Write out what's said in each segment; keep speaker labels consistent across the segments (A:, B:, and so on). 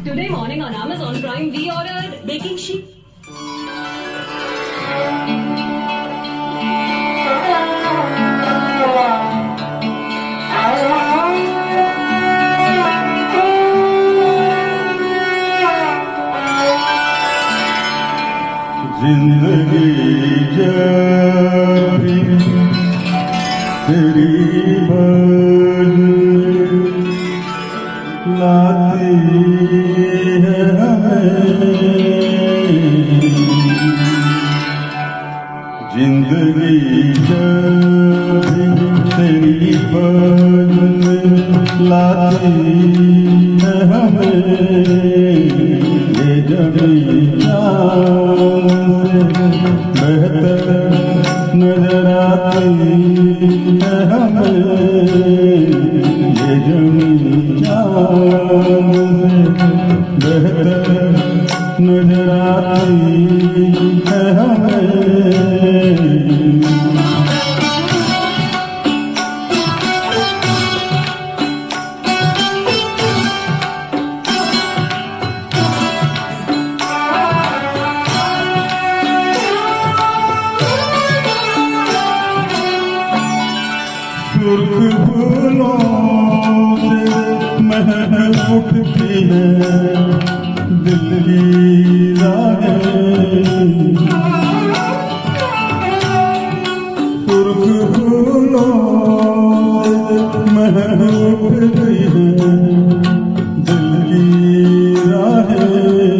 A: Today morning on Amazon Prime, we ordered baking sheet.
B: जिंदगी जब भी तेरी बाज़ लाती है हमें, जिंदगी जब भी तेरी बाज़ लाती है हमें, ये जमीन बेहतर नजर आती है हमें, ये जमीन बेहतर नजर आती है हमें। सुर्ख फूलों से महक उठती है दिल की राहें, सुर्ख फूलों से महक उठती है दिल की राहें,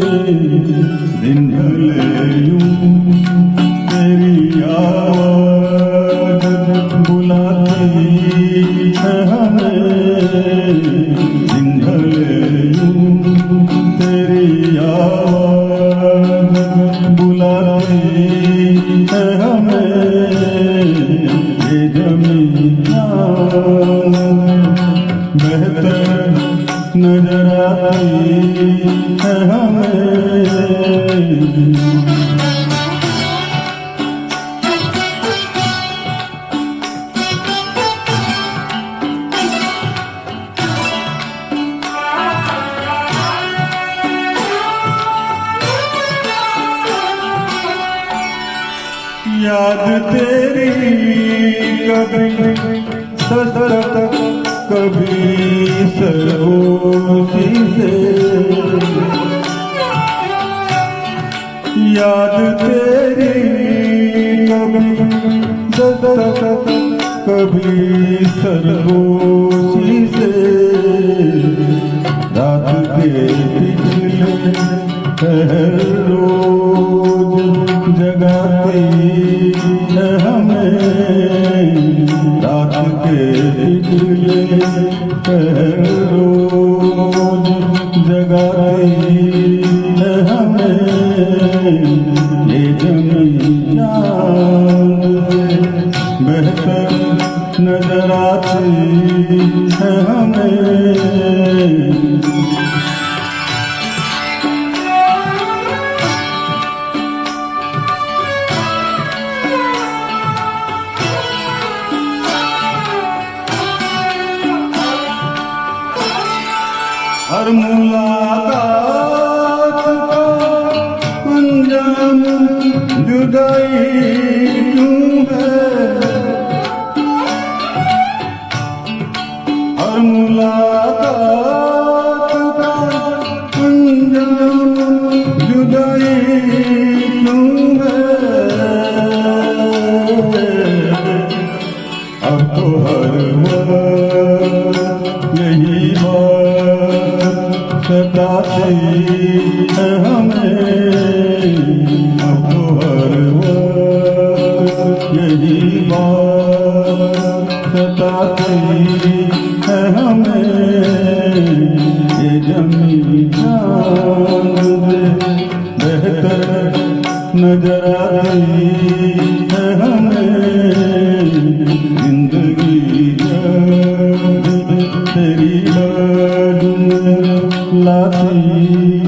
B: दिन ढले यूं तेरी आवाज़ बुलाती है हमें, दिन ढले यूं तेरी आवाज़ बुलाती है हमें, ये ज़मीन बेहतर नजर आती है हमें। याद तेरी कभी ससरत कभी सरोसी से, याद तेरी कभी ससरत कभी सरोसी से, रात के पिछले पहर रोज जगाती है हमें, रात के पिछले पहर रोज जगाती है हमें, ये ज़मीन बेहतर नजर आती है हमें। हर मुलाकात का अंजाम जुदाई क्यों है, हर मुलाकात का अंजाम जुदाई क्यों है, अब तो हर वक्त यही सताती है हमें, अब तो हर वक्त यही बात सताती है हमें, ये ज़मीन बेहतर नजर आती है हमें, जिंदगी तेरी लाती